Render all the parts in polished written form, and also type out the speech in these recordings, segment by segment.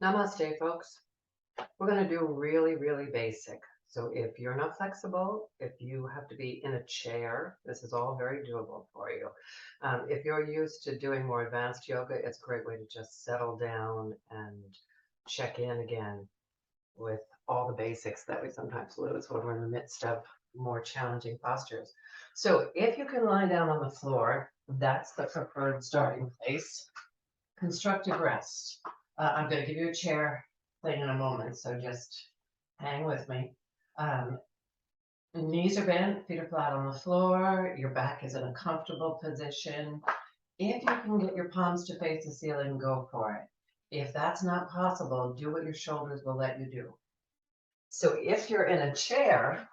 Namaste, folks. We're going to do really, really basic. So if you're not flexible, if you have to be in a chair, this is all very doable for you. If you're used to doing more advanced yoga, it's a great way to just settle down and check in again with all the basics that we sometimes lose when we're in the midst of more challenging postures. So if you can lie down on the floor, that's the preferred starting place. Constructive rest. I'm going to give you a chair thing in a moment, so just hang with me. Um, Knees are bent, feet are flat on the floor, your back is in a comfortable position. If you can get your palms to face the ceiling, go for it. If that's not possible, do what your shoulders will let you do. So if you're in a chair,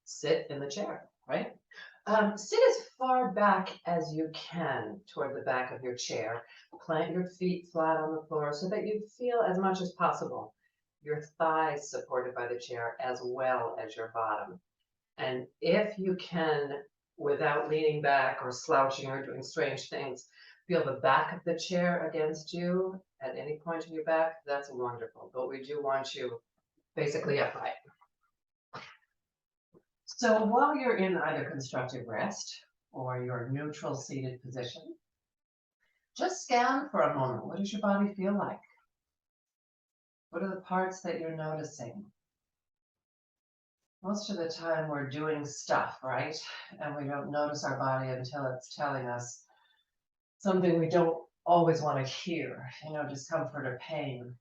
sit in the chair, right? Sit as far back as you can toward the back of your chair. Plant your feet flat on the floor so that you feel as much as possible your thighs supported by the chair as well as your bottom. And if you can, without leaning back or slouching or doing strange things, feel the back of the chair against you at any point in your back, that's wonderful. But we do want you basically upright. So while you're in either constructive rest or your neutral seated position, just scan for a moment. What does your body feel like? What are the parts that you're noticing? Most of the time we're doing stuff, right? And we don't notice our body until it's telling us something we don't always want to hear, discomfort or pain.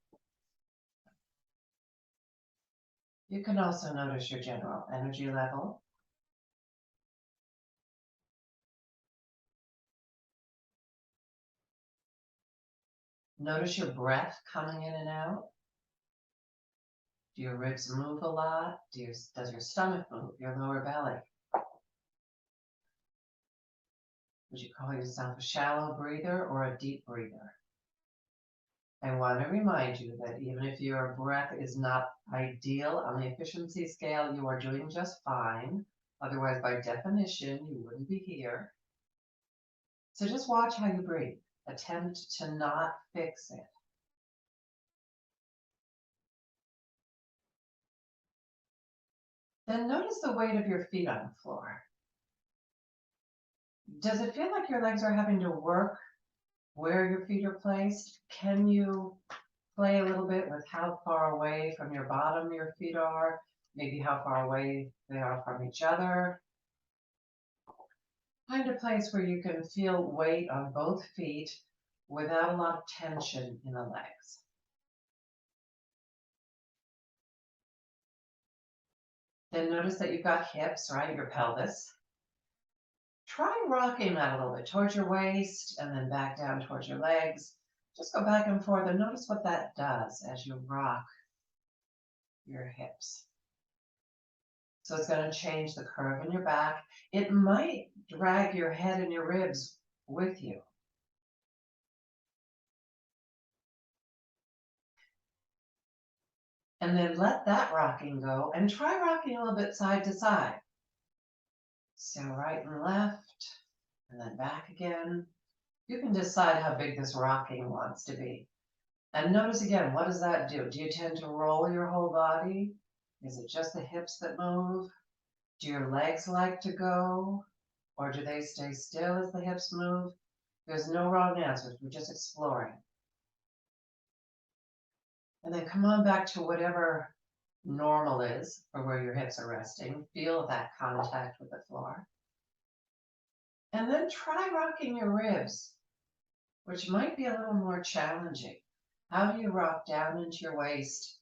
You can also notice your general energy level. Notice your breath coming in and out. Do your ribs move a lot? Does your stomach move, your lower belly? Would you call yourself a shallow breather or a deep breather? I want to remind you that even if your breath is not ideal on the efficiency scale, you are doing just fine. Otherwise, by definition, you wouldn't be here. So just watch how you breathe. Attempt to not fix it. Then notice the weight of your feet on the floor. Does it feel like your legs are having to work where your feet are placed? Can you play a little bit with how far away from your bottom your feet are, maybe how far away they are from each other? Find a place where you can feel weight on both feet without a lot of tension in the legs. Then notice that you've got hips, right? Your pelvis. Try rocking that a little bit towards your waist and then back down towards your legs. Just go back and forth and notice what that does as you rock your hips. So it's going to change the curve in your back. It might drag your head and your ribs with you. And then let that rocking go and try rocking a little bit side to side. So right and left, and then back again. You can decide how big this rocking wants to be. And notice again, what does that do? Do you tend to roll your whole body? Is it just the hips that move? Do your legs like to go? Or do they stay still as the hips move? There's no wrong answers. We're just exploring. And then come on back to whatever normal is for where your hips are resting. Feel that contact with the floor. And then try rocking your ribs, which might be a little more challenging. How do you rock down into your waist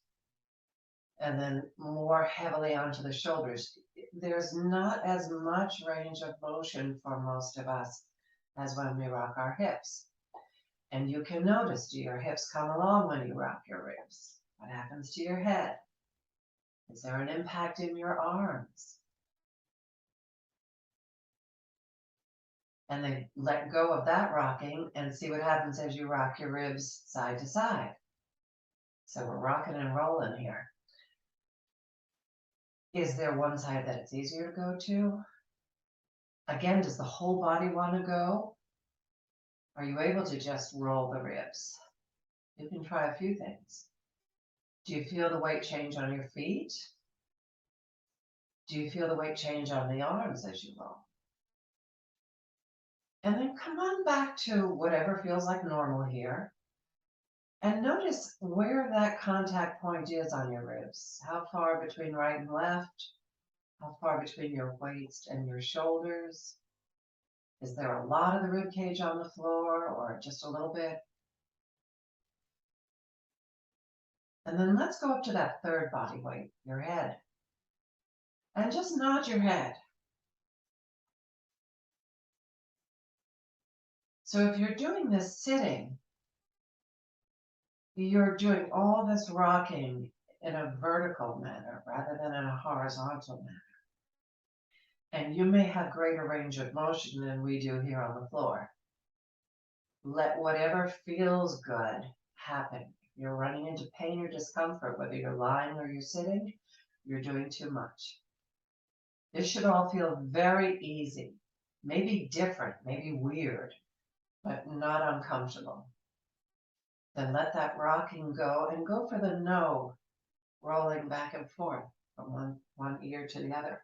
and then more heavily onto the shoulders? There's not as much range of motion for most of us as when we rock our hips. And you can notice, do your hips come along when you rock your ribs? What happens to your head? Is there an impact in your arms? And then let go of that rocking and see what happens as you rock your ribs side to side. So we're rocking and rolling here. Is there one side that it's easier to go to? Again, does the whole body want to go? Are you able to just roll the ribs? You can try a few things. Do you feel the weight change on your feet? Do you feel the weight change on the arms as you roll? And then come on back to whatever feels like normal here. And notice where that contact point is on your ribs. How far between right and left? How far between your waist and your shoulders? Is there a lot of the rib cage on the floor or just a little bit? And then let's go up to that third body weight, your head. And just nod your head. So if you're doing this sitting, you're doing all this rocking in a vertical manner rather than in a horizontal manner. And you may have greater range of motion than we do here on the floor. Let whatever feels good happen. If you're running into pain or discomfort, whether you're lying or you're sitting, you're doing too much. This should all feel very easy, maybe different, maybe weird, but not uncomfortable. Then let that rocking go and go for the no, rolling back and forth from one ear to the other.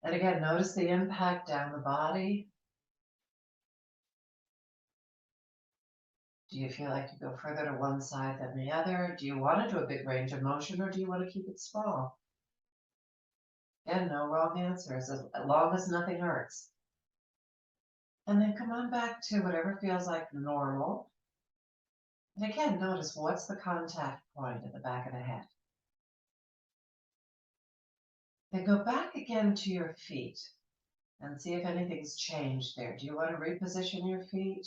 And again, notice the impact down the body. Do you feel like you go further to one side than the other? Do you want to do a big range of motion or do you want to keep it small? Again, no wrong answers, as long as nothing hurts. And then come on back to whatever feels like normal. And again, notice what's the contact point at the back of the head. Then go back again to your feet and see if anything's changed there. Do you want to reposition your feet?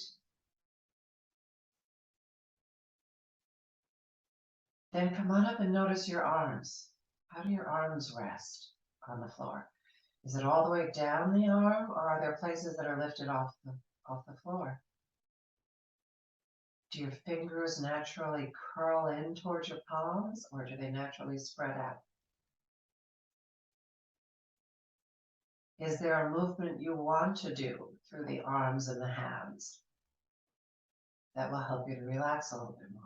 Then come on up and notice your arms. How do your arms rest on the floor? Is it all the way down the arm, or are there places that are lifted off the floor? Do your fingers naturally curl in towards your palms, or do they naturally spread out? Is there a movement you want to do through the arms and the hands that will help you to relax a little bit more?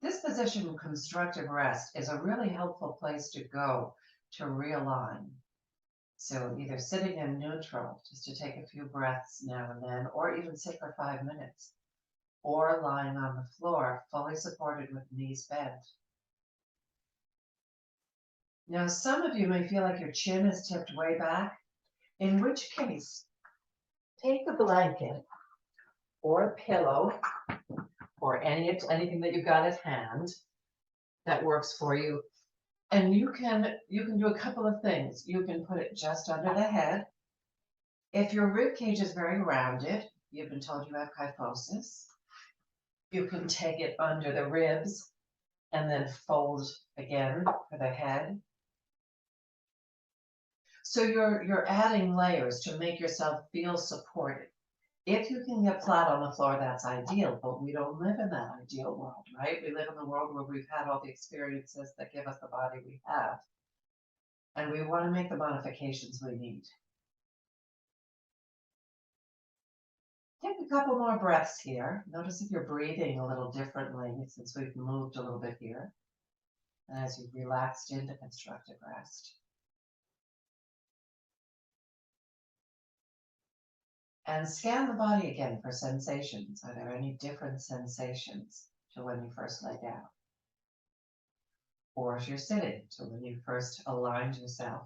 This position, constructive rest, is a really helpful place to go to realign. So either sitting in neutral, just to take a few breaths now and then, or even sit for 5 minutes, or lying on the floor, fully supported with knees bent. Now, some of you may feel like your chin is tipped way back, in which case, take a blanket or a pillow or anything that you've got at hand that works for you. And you can do a couple of things. You can put it just under the head. If your rib cage is very rounded, you've been told you have kyphosis, you can take it under the ribs and then fold again for the head. So you're adding layers to make yourself feel supported. If you can get flat on the floor, that's ideal, but we don't live in that ideal world, right? We live in the world where we've had all the experiences that give us the body we have. And we want to make the modifications we need. Take a couple more breaths here. Notice if you're breathing a little differently since we've moved a little bit here. And as you've relaxed into constructive rest. And scan the body again for sensations. Are there any different sensations to when you first lay down? Or if you're sitting, to when you first aligned yourself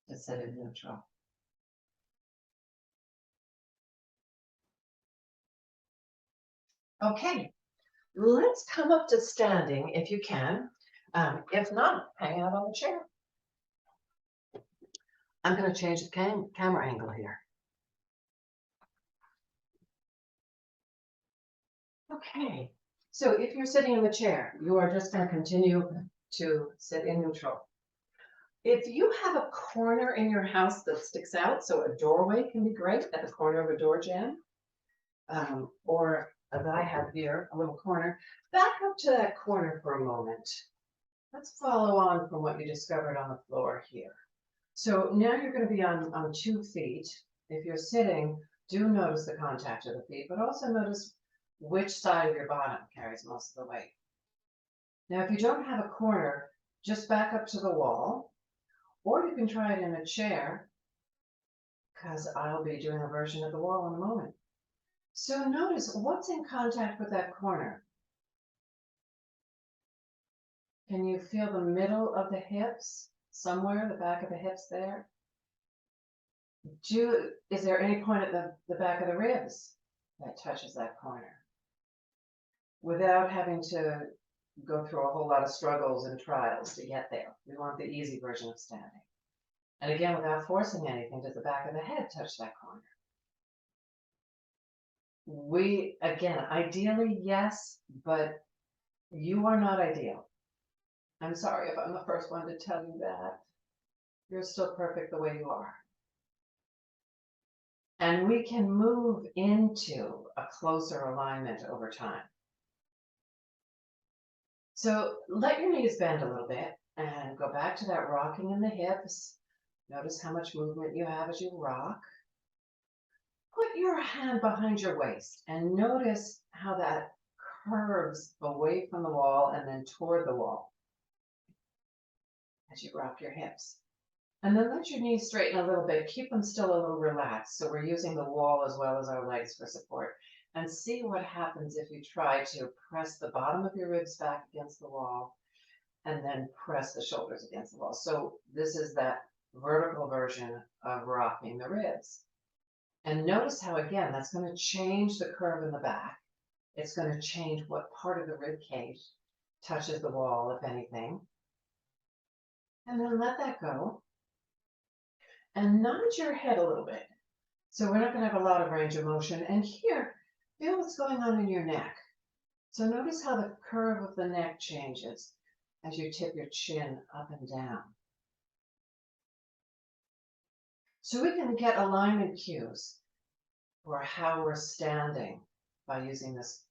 to sit in neutral. Okay, let's come up to standing if you can. If not, hang out on the chair. I'm going to change the camera angle here. Okay, so if you're sitting in the chair, you are just going to continue to sit in neutral. If you have a corner in your house that sticks out, so a doorway can be great at the corner of a door jamb, or as I have here, a little corner, back up to that corner for a moment. Let's follow on from what you discovered on the floor here. So now you're going to be on 2 feet, if you're sitting, do notice the contact of the feet, but also notice which side of your bottom carries most of the weight. Now, if you don't have a corner, just back up to the wall, or you can try it in a chair, because I'll be doing a version of the wall in a moment. So notice what's in contact with that corner. Can you feel the middle of the hips somewhere, the back of the hips there? Is there any point at the back of the ribs that touches that corner? Without having to go through a whole lot of struggles and trials to get there. We want the easy version of standing. And again, without forcing anything, does the back of the head touch that corner? Again, ideally, yes, but you are not ideal. I'm sorry if I'm the first one to tell you that. You're still perfect the way you are. And we can move into a closer alignment over time. So let your knees bend a little bit and go back to that rocking in the hips. Notice how much movement you have as you rock. Put your hand behind your waist and notice how that curves away from the wall and then toward the wall as you rock your hips. And then let your knees straighten a little bit. Keep them still a little relaxed. So we're using the wall as well as our legs for support. And see what happens if you try to press the bottom of your ribs back against the wall and then press the shoulders against the wall. So this is that vertical version of rocking the ribs. And notice how, again, that's going to change the curve in the back. It's going to change what part of the rib cage touches the wall, if anything. And then let that go. And nod your head a little bit. So we're not going to have a lot of range of motion. And here, feel what's going on in your neck. So notice how the curve of the neck changes as you tip your chin up and down. So we can get alignment cues for how we're standing by using this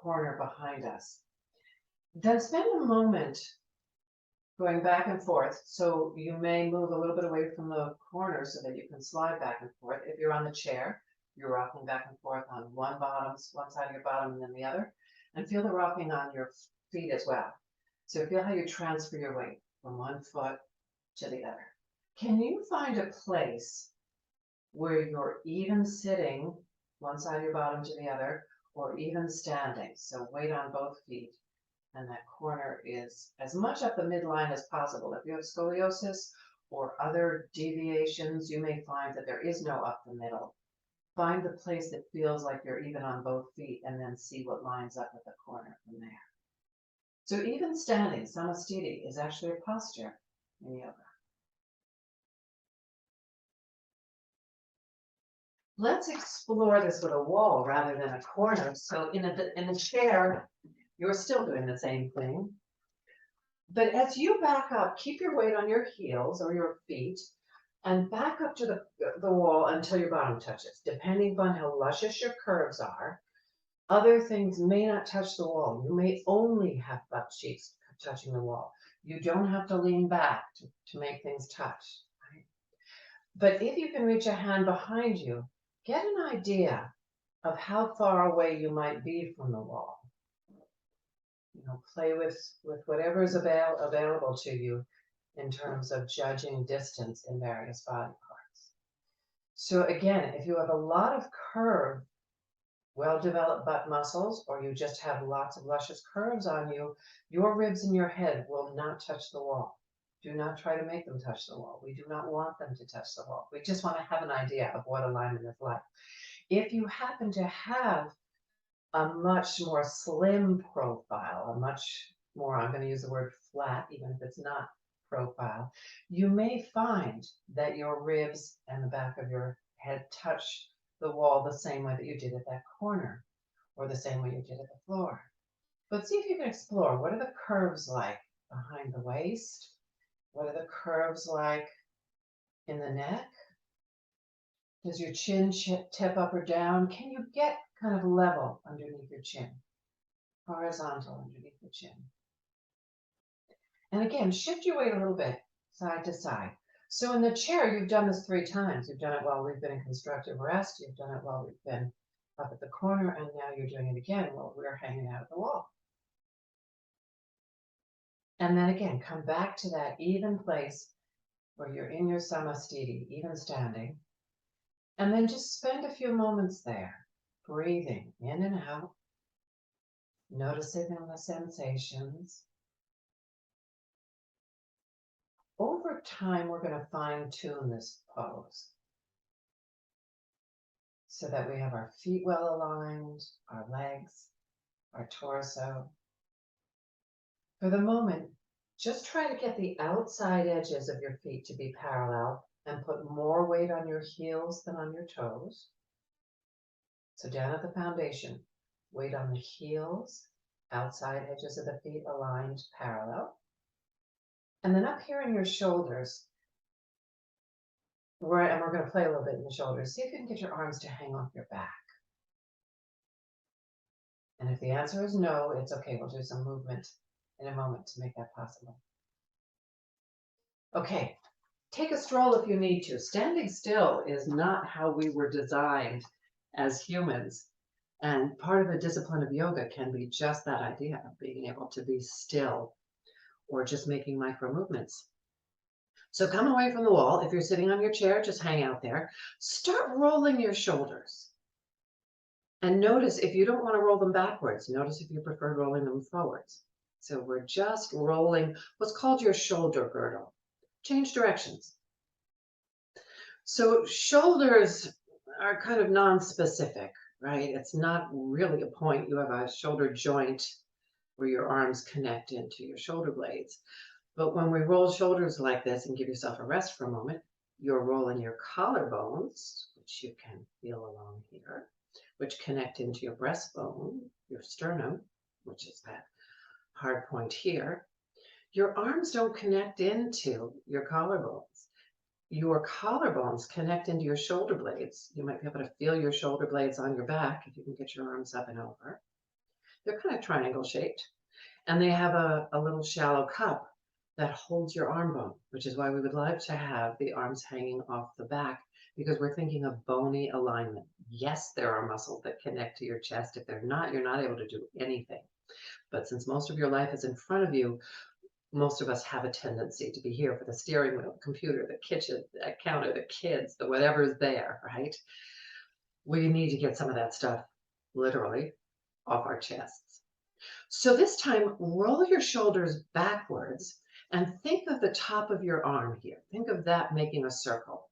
corner behind us. Then spend a moment going back and forth. So you may move a little bit away from the corner so that you can slide back and forth. If you're on the chair, you're rocking back and forth on one side of your bottom and then the other. And feel the rocking on your feet as well. So feel how you transfer your weight from one foot to the other. Can you find a place where you're even sitting one side of your bottom to the other, or even standing? So weight on both feet. And that corner is as much up the midline as possible. If you have scoliosis or other deviations, you may find that there is no up the middle. Find the place that feels like you're even on both feet and then see what lines up with the corner from there. So even standing, Samastiti, is actually a posture in yoga. Let's explore this with a wall rather than a corner. So in a chair, you're still doing the same thing. But as you back up, keep your weight on your heels or your feet and back up to the wall until your bottom touches. Depending upon how luscious your curves are, other things may not touch the wall. You may only have butt cheeks touching the wall. You don't have to lean back to make things touch. Right? But if you can reach a hand behind you, get an idea of how far away you might be from the wall. Play with whatever is available to you in terms of judging distance in various body parts. So again, if you have a lot of curve, well-developed butt muscles, or you just have lots of luscious curves on you, your ribs and your head will not touch the wall. Do not try to make them touch the wall. We do not want them to touch the wall. We just want to have an idea of what alignment is like. If you happen to have a much more slim profile, a much more, I'm going to use the word flat, even if it's not profile, you may find that your ribs and the back of your head touch the wall the same way that you did at that corner, or the same way you did at the floor. But see if you can explore, what are the curves like behind the waist? What are the curves like in the neck? Does your chin tip up or down? Can you get kind of level underneath your chin? Horizontal underneath the chin. And again, shift your weight a little bit side to side. So in the chair, you've done this 3 times. You've done it while we've been in constructive rest. You've done it while we've been up at the corner, and now you're doing it again while we're hanging out at the wall. And then again, come back to that even place where you're in your samasthiti, even standing, and then just spend a few moments there, breathing in and out, noticing the sensations. Over time, we're going to fine tune this pose so that we have our feet well aligned, our legs, our torso. For the moment, just try to get the outside edges of your feet to be parallel and put more weight on your heels than on your toes. So down at the foundation, weight on the heels, outside edges of the feet aligned parallel. And then up here in your shoulders, and we're going to play a little bit in the shoulders. See if you can get your arms to hang off your back. And if the answer is no, it's okay. We'll do some movement in a moment to make that possible. Okay, take a stroll if you need to. Standing still is not how we were designed as humans. And part of the discipline of yoga can be just that idea of being able to be still or just making micro movements. So come away from the wall. If you're sitting on your chair, just hang out there. Start rolling your shoulders. And notice if you don't want to roll them backwards, notice if you prefer rolling them forwards. So we're just rolling what's called your shoulder girdle. Change directions. So shoulders are kind of non-specific, right? It's not really a point. You have a shoulder joint where your arms connect into your shoulder blades. But when we roll shoulders like this and give yourself a rest for a moment, you're rolling your collarbones, which you can feel along here, which connect into your breastbone, your sternum, which is that hard point here. Your arms don't connect into your collarbones. Your collarbones connect into your shoulder blades. You might be able to feel your shoulder blades on your back if you can get your arms up and over. They're kind of triangle shaped, and they have a little shallow cup that holds your arm bone, which is why we would like to have the arms hanging off the back, because we're thinking of bony alignment. Yes, there are muscles that connect to your chest. If they're not, you're not able to do anything. But since most of your life is in front of you, most of us have a tendency to be here for the steering wheel, the computer, the kitchen, the counter, the kids, the whatever's there, right? We need to get some of that stuff literally off our chests. So this time, roll your shoulders backwards and think of the top of your arm here. Think of that making a circle.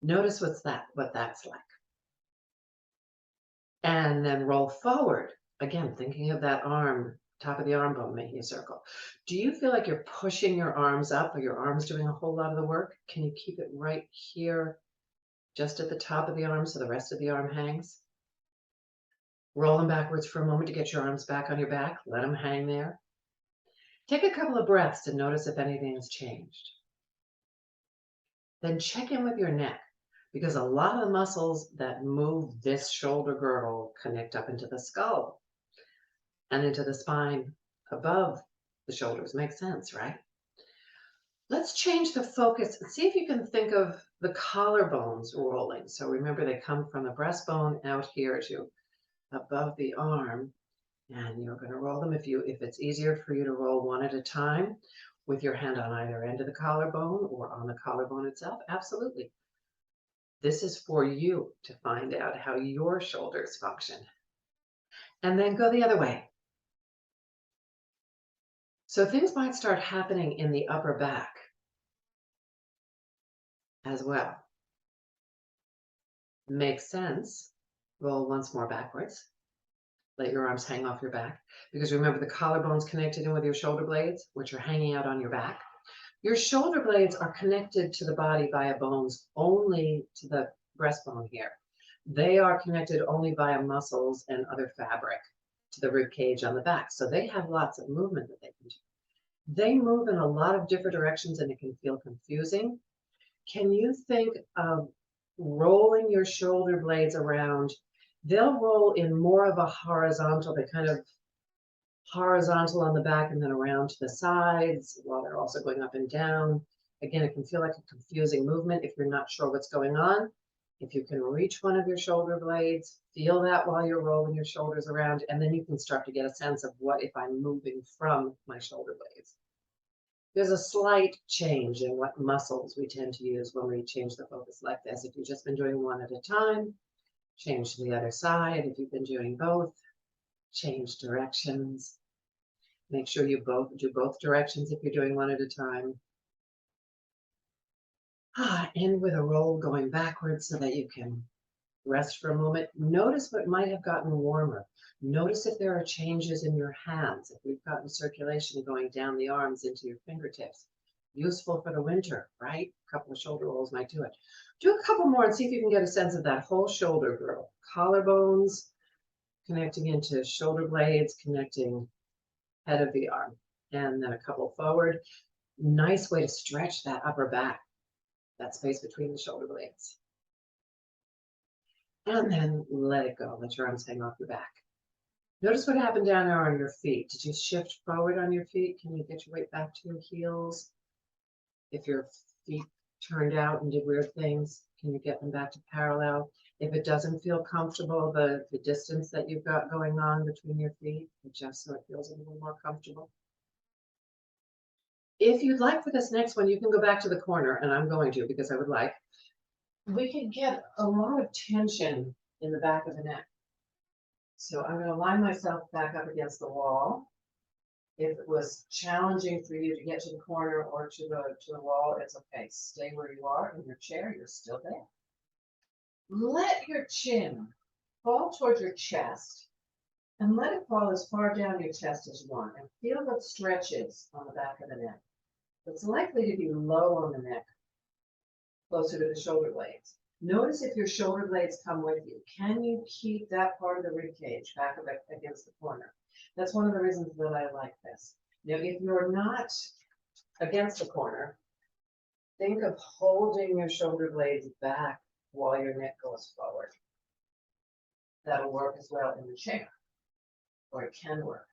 Notice what that's like. And then roll forward. Again, thinking of that arm, top of the arm bone making a circle. Do you feel like you're pushing your arms up, or your arms doing a whole lot of the work? Can you keep it right here, just at the top of the arm so the rest of the arm hangs? Roll them backwards for a moment to get your arms back on your back. Let them hang there. Take a couple of breaths to notice if anything's changed. Then check in with your neck, because a lot of the muscles that move this shoulder girdle connect up into the skull and into the spine above the shoulders. Makes sense, right? Let's change the focus. See if you can think of the collarbones rolling. So remember, they come from the breastbone out here to above the arm, and you're going to roll them. If it's easier for you to roll one at a time with your hand on either end of the collarbone or on the collarbone itself, absolutely. This is for you to find out how your shoulders function. And then go the other way. So things might start happening in the upper back as well. Makes sense. Roll once more backwards. Let your arms hang off your back, because remember, the collarbone's connected in with your shoulder blades, which are hanging out on your back. Your shoulder blades are connected to the body via bones only to the breastbone here. They are connected only via muscles and other fabric to the rib cage on the back. So they have lots of movement that they can do. They move in a lot of different directions, and it can feel confusing. Can you think of rolling your shoulder blades around? They'll roll in more of a horizontal, they kind of horizontal on the back and then around to the sides while they're also going up and down. Again, it can feel like a confusing movement if you're not sure what's going on. If you can reach one of your shoulder blades, feel that while you're rolling your shoulders around, and then you can start to get a sense of what if I'm moving from my shoulder blades. There's a slight change in what muscles we tend to use when we change the focus like this. If you've just been doing one at a time, change to the other side. If you've been doing both, change directions. Make sure you do both directions if you're doing one at a time. End with a roll going backwards so that you can rest for a moment. Notice what might have gotten warmer. Notice if there are changes in your hands, if we've gotten circulation going down the arms into your fingertips. Useful for the winter, right? A couple of shoulder rolls might do it. Do a couple more and see if you can get a sense of that whole shoulder girl. Collarbones connecting into shoulder blades, connecting head of the arm, and then a couple forward. Nice way to stretch that upper back, that space between the shoulder blades. And then let it go. Let your arms hang off your back. Notice what happened down there on your feet. Did you shift forward on your feet? Can you get your weight back to your heels? If your feet turned out and did weird things, can you get them back to parallel? If it doesn't feel comfortable, the distance that you've got going on between your feet, adjust so it feels a little more comfortable. If you'd like for this next one, you can go back to the corner, and I'm going to because I would like. We can get a lot of tension in the back of the neck. So I'm going to line myself back up against the wall. If it was challenging for you to get to the corner or to the wall, it's okay. Stay where you are in your chair. You're still there. Let your chin fall towards your chest and let it fall as far down your chest as you want. And feel what stretches on the back of the neck. It's likely to be low on the neck, closer to the shoulder blades. Notice if your shoulder blades come with you. Can you keep that part of the rib cage back against the corner? That's one of the reasons that I like this. Now, if you're not against the corner, think of holding your shoulder blades back while your neck goes forward. That'll work as well in the chair, or it can work.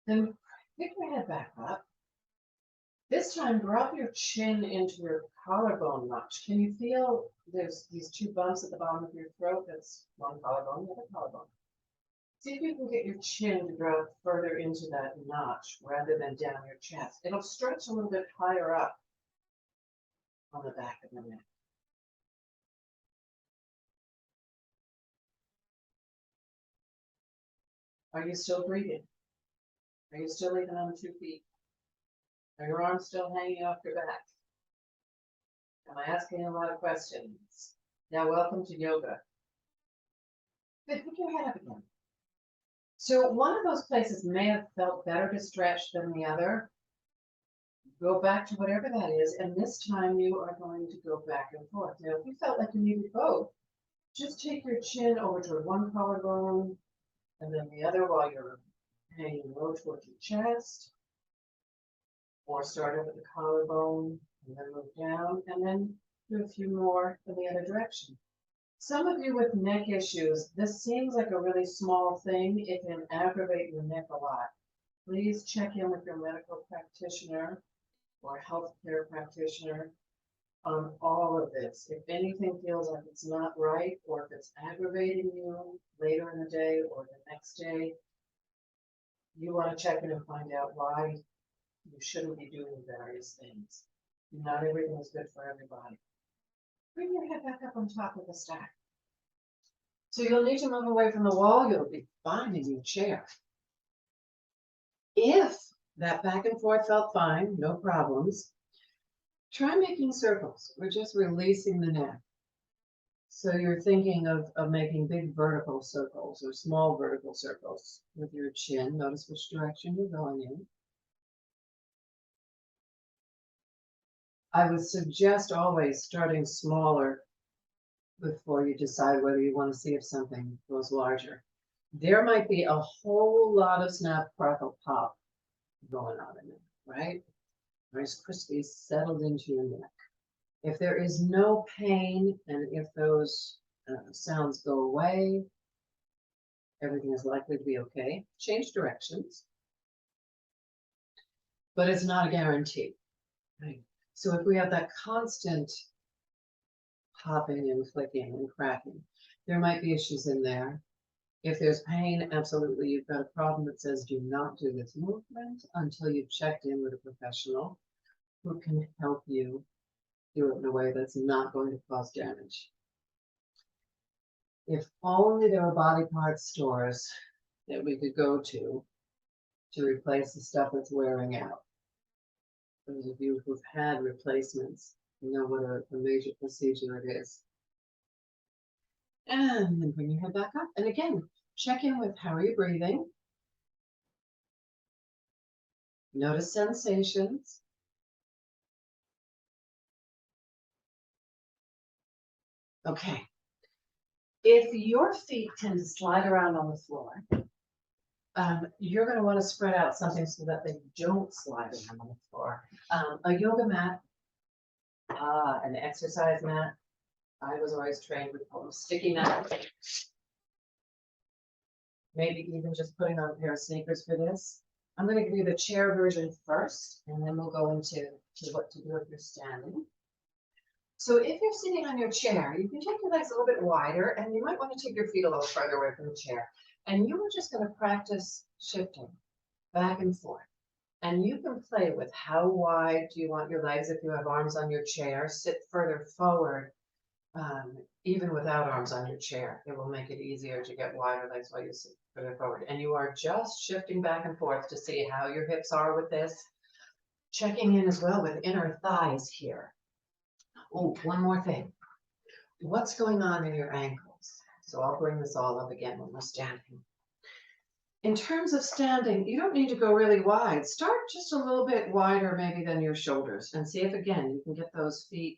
Then pick your head back up. This time, drop your chin into your collarbone notch. Can you feel there's these two bumps at the bottom of your throat? That's one collarbone, the other collarbone. See if you can get your chin to drop further into that notch rather than down your chest. It'll stretch a little bit higher up on the back of the neck. Are you still breathing? Are you still even on 2 feet? Are your arms still hanging off your back? Am I asking a lot of questions? Now, welcome to yoga. Good, pick your head up again. So one of those places may have felt better to stretch than the other. Go back to whatever that is, and this time you are going to go back and forth. Now, if you felt like you needed both, just take your chin over toward one collarbone, and then the other while you're hanging low towards your chest. Or start over the collarbone, and then move down, and then do a few more in the other direction. Some of you with neck issues, this seems like a really small thing. It can aggravate your neck a lot. Please check in with your medical practitioner or healthcare practitioner on all of this. If anything feels like it's not right, or if it's aggravating you later in the day or the next day, you want to check in and find out why you shouldn't be doing various things. Not everything is good for everybody. Bring your head back up on top of the stack. So you'll need to move away from the wall. You'll be fine in your chair. If that back and forth felt fine, no problems, try making circles. We're just releasing the neck. So you're thinking of making big vertical circles or small vertical circles with your chin. Notice which direction you're going in. I would suggest always starting smaller before you decide whether you want to see if something goes larger. There might be a whole lot of snap, crackle, pop going on in there, right? Rice Krispies settled into your neck. If there is no pain and if those sounds go away, everything is likely to be okay. Change directions, but it's not a guarantee. Right? So if we have that constant popping and flicking and cracking, there might be issues in there. If there's pain, absolutely, you've got a problem that says do not do this movement until you've checked in with a professional who can help you do it in a way that's not going to cause damage. If only there were body part stores that we could go to replace the stuff that's wearing out. Those of you who've had replacements, you know what a major procedure it is. And then bring your head back up. And again, check in with how are you breathing. Notice sensations. Okay. If your feet tend to slide around on the floor, you're going to want to spread out something so that they don't slide around on the floor. A yoga mat, an exercise mat. I was always trained with sticky mat. Maybe even just putting on a pair of sneakers for this. I'm going to give you the chair version first, and then we'll go into what to do if you're standing. So if you're sitting on your chair, you can take your legs a little bit wider, and you might want to take your feet a little further away from the chair. And you are just going to practice shifting back and forth. And you can play with how wide do you want your legs if you have arms on your chair. Sit further forward, even without arms on your chair. It will make it easier to get wider legs while you sit further forward. And you are just shifting back and forth to see how your hips are with this. Checking in as well with inner thighs here. Oh, one more thing. What's going on in your ankles? So I'll bring this all up again when we're standing. In terms of standing, you don't need to go really wide. Start just a little bit wider maybe than your shoulders and see if again you can get those feet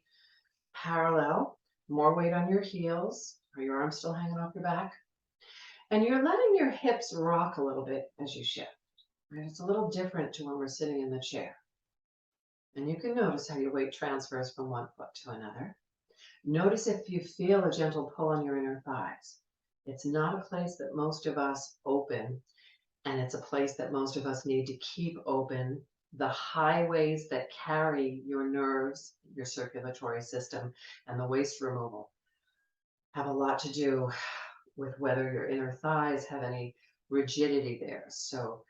parallel, more weight on your heels. Are your arms still hanging off your back? And you're letting your hips rock a little bit as you shift. Right? It's a little different to when we're sitting in the chair. And you can notice how your weight transfers from one foot to another. Notice if you feel a gentle pull on your inner thighs. It's not a place that most of us open, and it's a place that most of us need to keep open. The highways that carry your nerves, your circulatory system, and the waste removal have a lot to do with whether your inner thighs have any rigidity there. So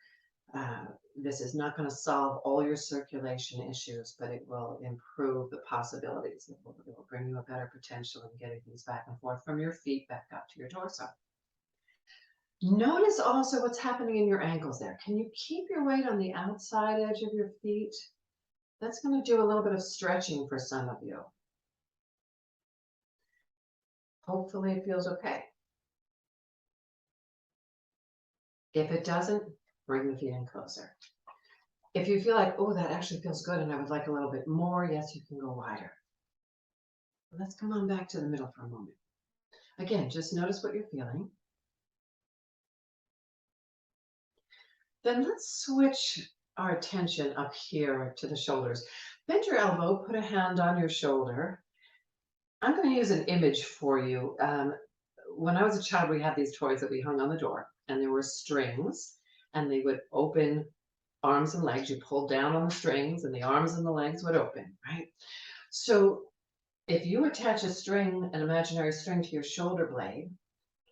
this is not going to solve all your circulation issues, but it will improve the possibilities. It will bring you a better potential in getting things back and forth from your feet back up to your torso. Notice also what's happening in your ankles there. Can you keep your weight on the outside edge of your feet? That's going to do a little bit of stretching for some of you. Hopefully it feels okay. If it doesn't, bring the feet in closer. If you feel like, oh, that actually feels good and I would like a little bit more, yes, you can go wider. Let's come on back to the middle for a moment. Again, just notice what you're feeling. Then let's switch our attention up here to the shoulders. Bend your elbow, put a hand on your shoulder. I'm going to use an image for you. When I was a child, we had these toys that we hung on the door, and there were strings, and they would open arms and legs. You pulled down on the strings, and the arms and the legs would open, right? So if you attach a string, an imaginary string to your shoulder blade,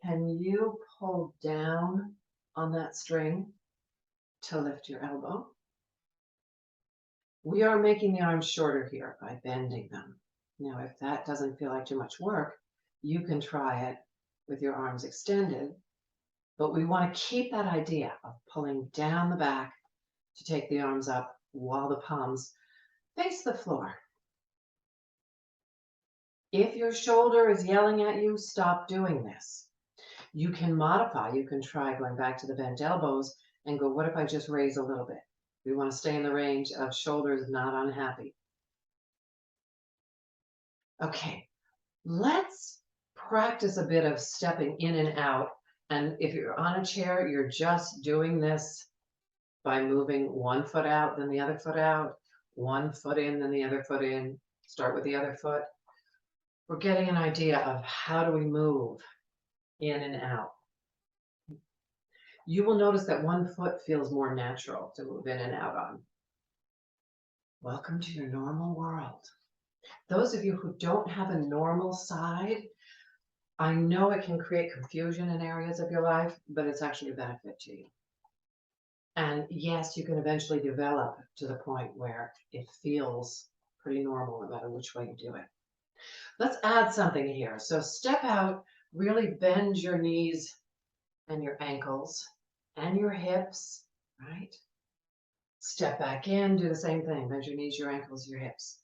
can you pull down on that string to lift your elbow? We are making the arms shorter here by bending them. Now, if that doesn't feel like too much work, you can try it with your arms extended, but we want to keep that idea of pulling down the back to take the arms up while the palms face the floor. If your shoulder is yelling at you, stop doing this. You can modify, you can try going back to the bent elbows and go, what if I just raise a little bit? We want to stay in the range of shoulders not unhappy. Okay, let's practice a bit of stepping in and out. And if you're on a chair, you're just doing this by moving one foot out, then the other foot out, one foot in, then the other foot in. Start with the other foot. We're getting an idea of how do we move in and out. you will notice that one foot feels more natural to move in and out on. Welcome to your normal world. Those of you who don't have a normal side, I know it can create confusion in areas of your life, but it's actually a benefit to you. And yes, you can eventually develop to the point where it feels pretty normal no matter which way you do it. Let's add something here. So step out, really bend your knees and your ankles and your hips, right? Step back in, do the same thing. Bend your knees, your ankles, your hips.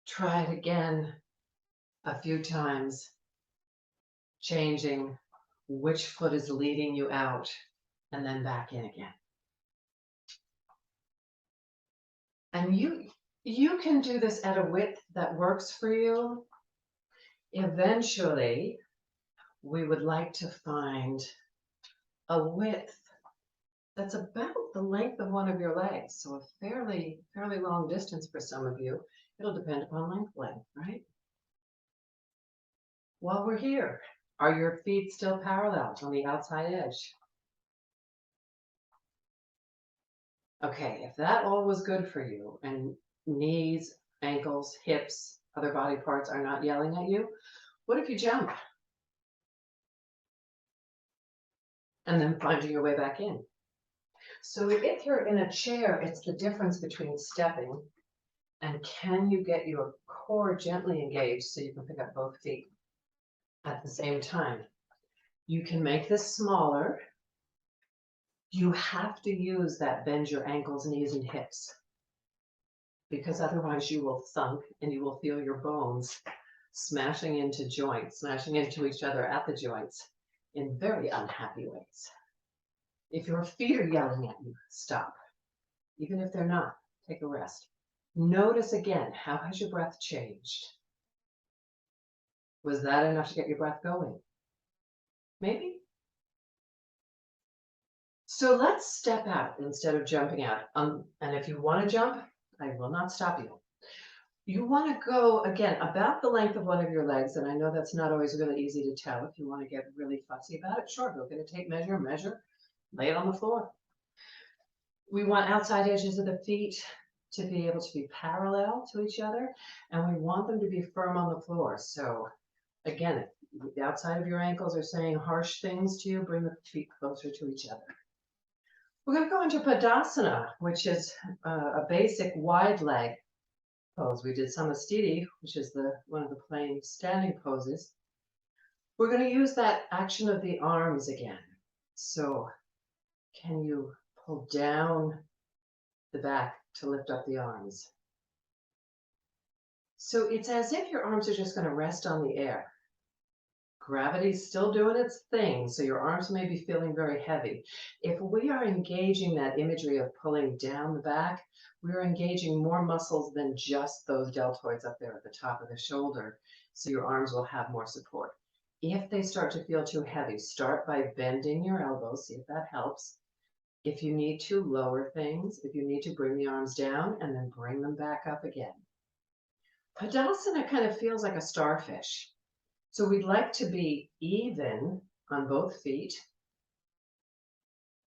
Try it again a few times, changing which foot is leading you out and then back in again. And you can do this at a width that works for you. Eventually, we would like to find a width that's about the length of one of your legs. So a fairly long distance for some of you. It'll depend upon length, right? While we're here, are your feet still parallel on the outside edge? Okay, if that all was good for you and knees, ankles, hips, other body parts are not yelling at you, what if you jump? And then finding your way back in. So if you're in a chair, it's the difference between stepping and can you get your core gently engaged so you can pick up both feet at the same time. You can make this smaller. You have to use that bend your ankles, knees, and hips because otherwise you will thunk and you will feel your bones smashing into joints, smashing into each other at the joints in very unhappy ways. If your feet are yelling at you, stop. Even if they're not, take a rest. Notice again, how has your breath changed? Was that enough to get your breath going? Maybe. So let's step out instead of jumping out. And if you want to jump, I will not stop you. You want to go, again, about the length of one of your legs. And I know that's not always really easy to tell. If you want to get really fussy about it, sure, go get a tape measure, lay it on the floor. We want outside edges of the feet to be able to be parallel to each other. And we want them to be firm on the floor. So again, if the outside of your ankles are saying harsh things to you, bring the feet closer to each other. We're going to go into Padasana, which is a basic wide leg pose. We did Samastiti, which is one of the plain standing poses. We're going to use that action of the arms again. So can you pull down the back to lift up the arms? So it's as if your arms are just going to rest on the air. Gravity's still doing its thing, so your arms may be feeling very heavy. If we are engaging that imagery of pulling down the back, we're engaging more muscles than just those deltoids up there at the top of the shoulder, so your arms will have more support. If they start to feel too heavy, start by bending your elbows, see if that helps. If you need to, lower things. If you need to, bring the arms down and then bring them back up again. Padasana kind of feels like a starfish. So we'd like to be even on both feet,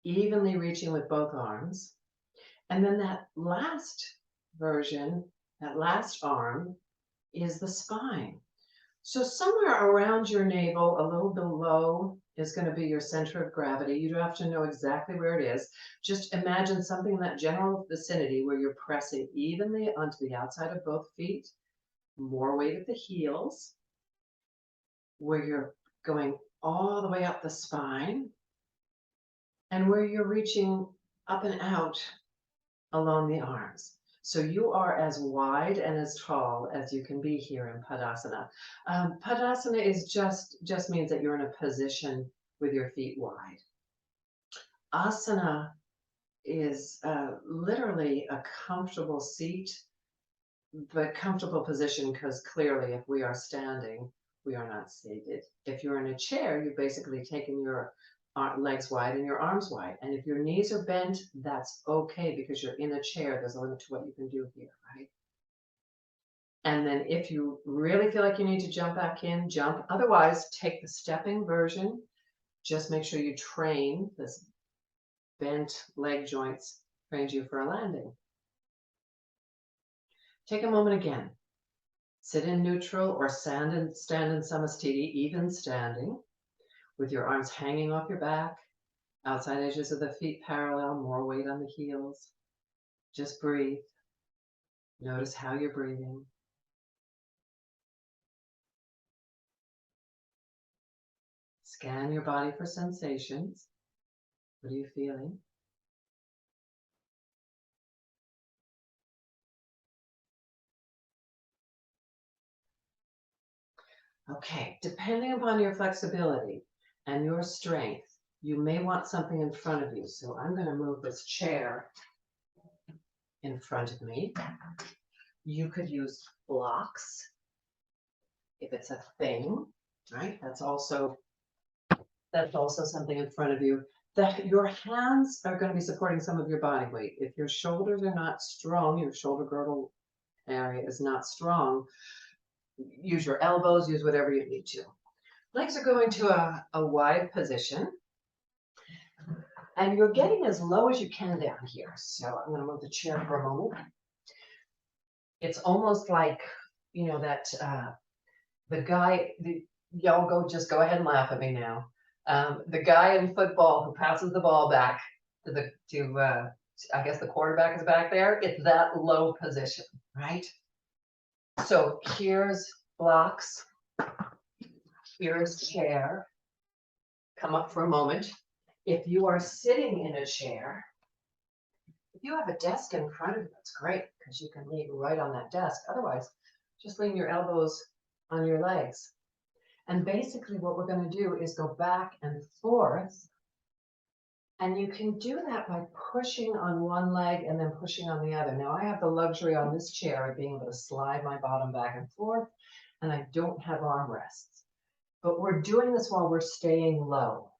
evenly reaching with both arms. And then that last version, that last arm, is the spine. So somewhere around your navel, a little below, is going to be your center of gravity. You don't have to know exactly where it is. Just imagine something in that general vicinity where you're pressing evenly onto the outside of both feet, more weight at the heels, where you're going all the way up the spine, and where you're reaching up and out along the arms. So you are as wide and as tall as you can be here in Padasana. Padasana is just means that you're in a position with your feet wide. Asana is literally a comfortable seat, but comfortable position because clearly if we are standing, we are not seated. If you're in a chair, you're basically taking your legs wide and your arms wide. And if your knees are bent, that's okay because you're in a chair. There's a limit to what you can do here, right? And then if you really feel like you need to jump back in, jump. Otherwise, take the stepping version Just make sure you train this bent leg joints, trains you for a landing. Take a moment again. Sit in neutral or stand in Samastiti, even standing, with your arms hanging off your back, outside edges of the feet parallel, more weight on the heels. Just breathe. Notice how you're breathing. Scan your body for sensations. What are you feeling? Okay, depending upon your flexibility and your strength, you may want something in front of you. So I'm going to move this chair in front of me. You could use blocks if it's a thing, right? That's also something in front of you. That your hands are going to be supporting some of your body weight. If your shoulders are not strong, your shoulder girdle area is not strong, use your elbows, use whatever you need to. Legs are going to a wide position. And you're getting as low as you can down here. So I'm going to move the chair for a moment. It's almost like, you know, that the guy, y'all just go ahead and laugh at me now. The guy in football who passes the ball back to I guess the quarterback is back there. It's that low position, right? So here's blocks. Here's chair. Come up for a moment. If you are sitting in a chair, if you have a desk in front of you, that's great because you can lean right on that desk. Otherwise, just lean your elbows on your legs. And basically what we're going to do is go back and forth. And you can do that by pushing on one leg and then pushing on the other. Now I have the luxury on this chair of being able to slide my bottom back and forth, and I don't have armrests. But we're doing this while we're staying low.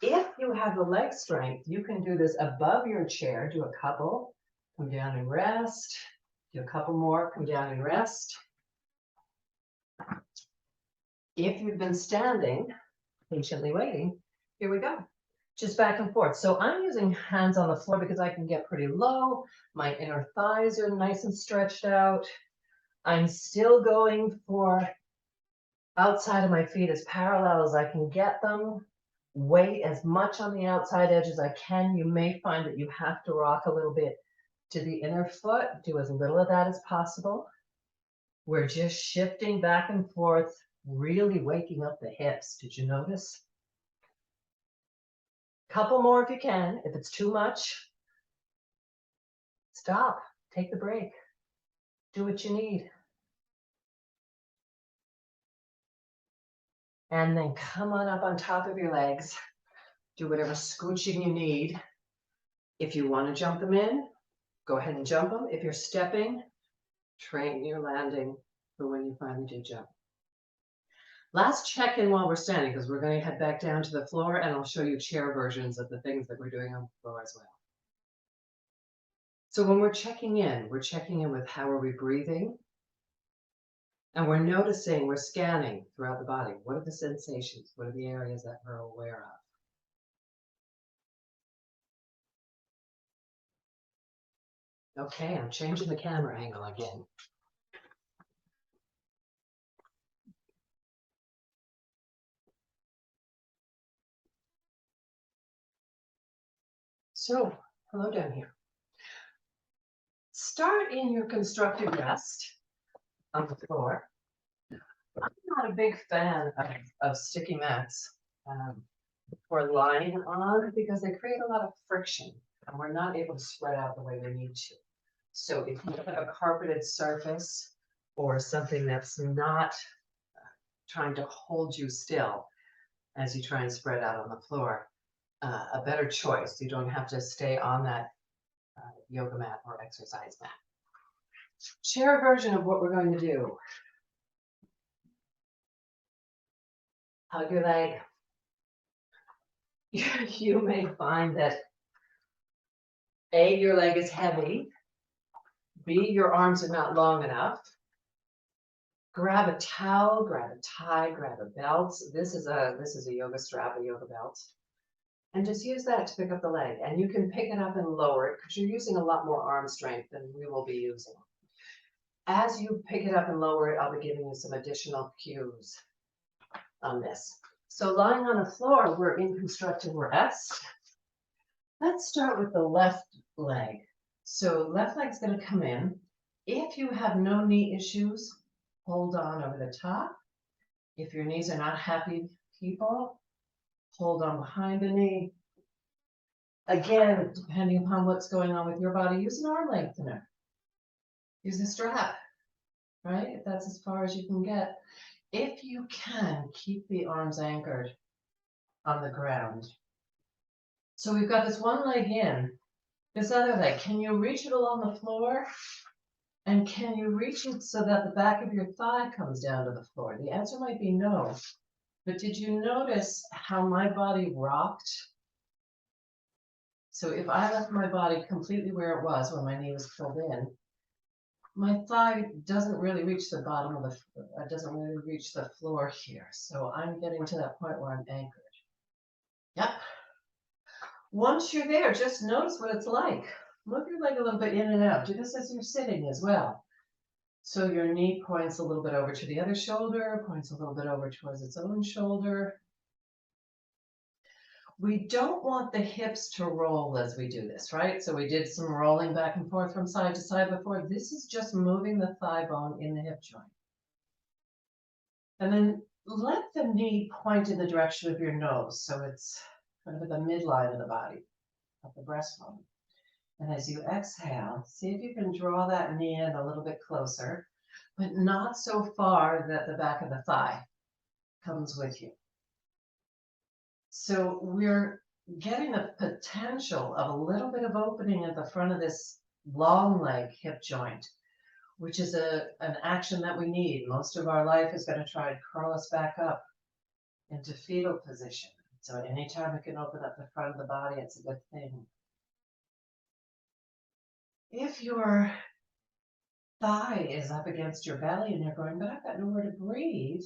If you have the leg strength, you can do this above your chair. Do a couple, come down and rest. Do a couple more, come down and rest. If you've been standing, patiently waiting, here we go. Just back and forth. So I'm using hands on the floor because I can get pretty low. My inner thighs are nice and stretched out. I'm still going for outside of my feet as parallel as I can get them. Weight as much on the outside edge as I can. You may find that you have to rock a little bit to the inner foot. Do as little of that as possible. We're just shifting back and forth, really waking up the hips. Did you notice? Couple more if you can. If it's too much, stop. Take the break. Do what you need. And then come on up on top of your legs. Do whatever scooching you need. If you want to jump them in, go ahead and jump them. If you're stepping, train your landing for when you finally do jump. Last check-in while we're standing, because we're going to head back down to the floor and I'll show you chair versions of the things that we're doing on the floor as well. So when we're checking in with how are we breathing? And we're noticing, we're scanning throughout the body. What are the sensations? What are the areas that we're aware of? Okay, I'm changing the camera angle again. So, hello down here. Start in your constructed rest on the floor. I'm not a big fan of sticky mats for lying on because they create a lot of friction and we're not able to spread out the way we need to. So if you have a carpeted surface or something that's not trying to hold you still as you try and spread out on the floor, a better choice. You don't have to stay on that yoga mat or exercise mat. Chair version of what we're going to do. Hug your leg. You may find that A, your leg is heavy. B, your arms are not long enough. Grab a towel, grab a tie, grab a belt. This is a yoga strap, a yoga belt. And just use that to pick up the leg. And you can pick it up and lower it because you're using a lot more arm strength than we will be using. As you pick it up and lower it, I'll be giving you some additional cues on this. So lying on the floor, we're in constructive rest. Let's start with the left leg. So left leg's going to come in. If you have no knee issues, hold on over the top. If your knees are not happy people, hold on behind the knee. Again, depending upon what's going on with your body, use an arm lengthener. Use a strap, right? If that's as far as you can get. If you can, keep the arms anchored on the ground. So we've got this one leg in. This other leg, can you reach it along the floor? And can you reach it so that the back of your thigh comes down to the floor? The answer might be no. But did you notice how my body rocked? So if I left my body completely where it was when my knee was pulled in, my thigh doesn't really reach the bottom of doesn't really reach the floor here. So I'm getting to that point where I'm anchored. Yep. Once you're there, just notice what it's like. Move your leg a little bit in and out. Do this as you're sitting as well. So your knee points a little bit over to the other shoulder, points a little bit over towards its own shoulder. We don't want the hips to roll as we do this, right? So we did some rolling back and forth from side to side before. This is just moving the thigh bone in the hip joint. And then let the knee point in the direction of your nose. So it's kind of at the midline of the body, of the breastbone. And as you exhale, see if you can draw that knee in a little bit closer, but not so far that the back of the thigh comes with you. So we're getting the potential of a little bit of opening at the front of this long leg hip joint, which is an action that we need. Most of our life is going to try and curl us back up into fetal position. So anytime we can open up the front of the body, it's a good thing. If your thigh is up against your belly and you're going, but I've got nowhere to breathe,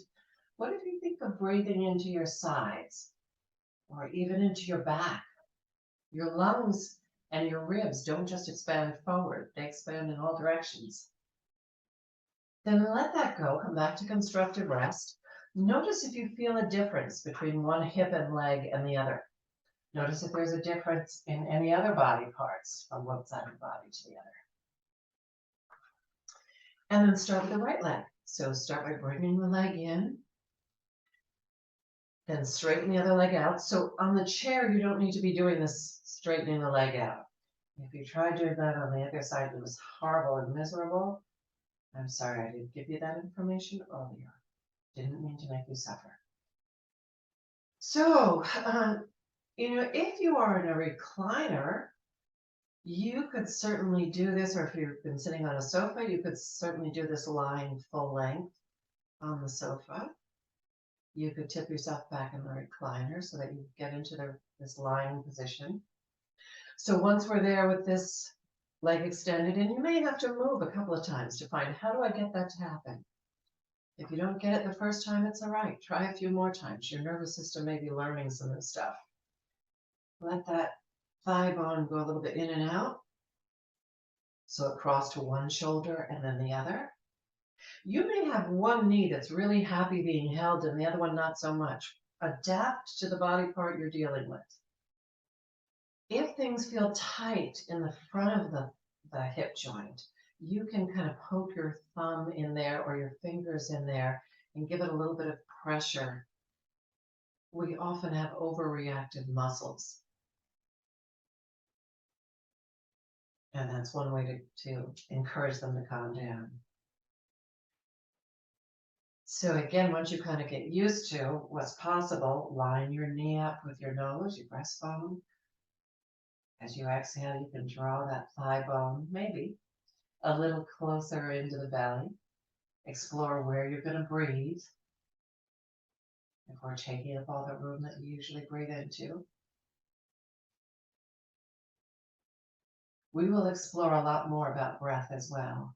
what if you think of breathing into your sides or even into your back? Your lungs and your ribs don't just expand forward, they expand in all directions. Then let that go, come back to constructive rest. Notice if you feel a difference between one hip and leg and the other. Notice if there's a difference in any other body parts from one side of the body to the other. And then start with the right leg. So start by bringing the leg in, then straighten the other leg out. So on the chair, you don't need to be doing this, straightening the leg out. If you tried doing that on the other side, it was horrible and miserable. I'm sorry I didn't give you that information earlier. Didn't mean to make you suffer. So, if you are in a recliner, you could certainly do this, or if you've been sitting on a sofa, you could certainly do this lying full length on the sofa. You could tip yourself back in the recliner so that you get into this lying position. So once we're there with this leg extended, and you may have to move a couple of times to find, how do I get that to happen? If you don't get it the first time, it's all right. Try a few more times. Your nervous system may be learning some new stuff. Let that thigh bone go a little bit in and out. So it crosses to one shoulder and then the other. You may have one knee that's really happy being held and the other one not so much. Adapt to the body part you're dealing with. If things feel tight in the front of the hip joint, you can kind of poke your thumb in there or your fingers in there and give it a little bit of pressure. We often have overreactive muscles. And that's one way to encourage them to calm down. So again, once you kind of get used to what's possible, line your knee up with your nose, your breastbone. As you exhale, you can draw that thigh bone, maybe a little closer into the belly. Explore where you're going to breathe. If we're taking up all the room that you usually breathe into. We will explore a lot more about breath as well.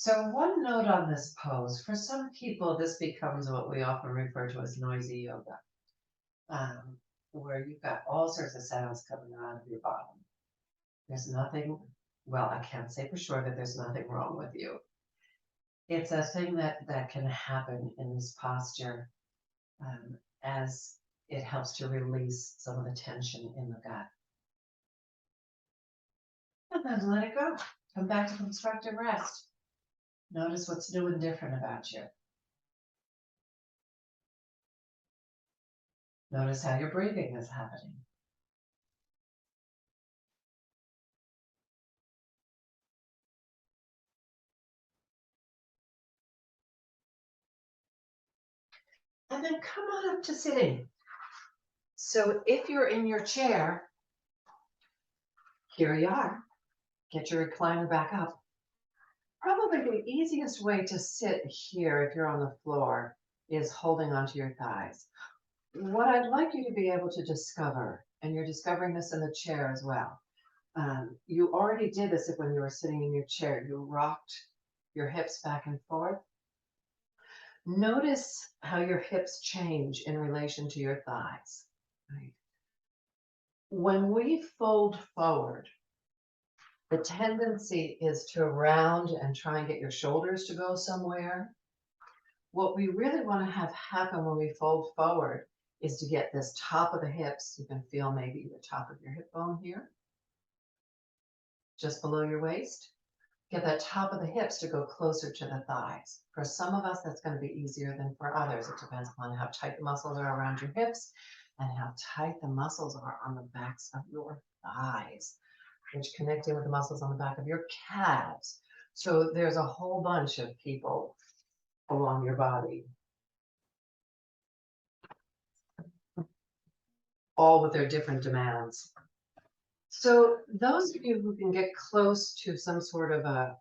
So one note on this pose, for some people, this becomes what we often refer to as noisy yoga, where you've got all sorts of sounds coming out of your bottom. There's nothing, well, I can't say for sure that there's nothing wrong with you. It's a thing that can happen in this posture as it helps to release some of the tension in the gut. And then let it go. Come back to constructive rest. Notice what's new and different about you. Notice how your breathing is happening. And then come on up to sitting. So if you're in your chair, here you are. Get your recliner back up. Probably the easiest way to sit here if you're on the floor is holding onto your thighs. What I'd like you to be able to discover, and you're discovering this in the chair as well. You already did this when you were sitting in your chair. You rocked your hips back and forth. Notice how your hips change in relation to your thighs. Right? When we fold forward, the tendency is to round and try and get your shoulders to go somewhere. What we really want to have happen when we fold forward is to get this top of the hips. You can feel maybe the top of your hip bone here, just below your waist. Get that top of the hips to go closer to the thighs. For some of us, that's going to be easier than for others. It depends upon how tight the muscles are around your hips and how tight the muscles are on the backs of your thighs, which connect in with the muscles on the back of your calves. So there's a whole bunch of people along your body, all with their different demands. So those of you who can get close to some sort of a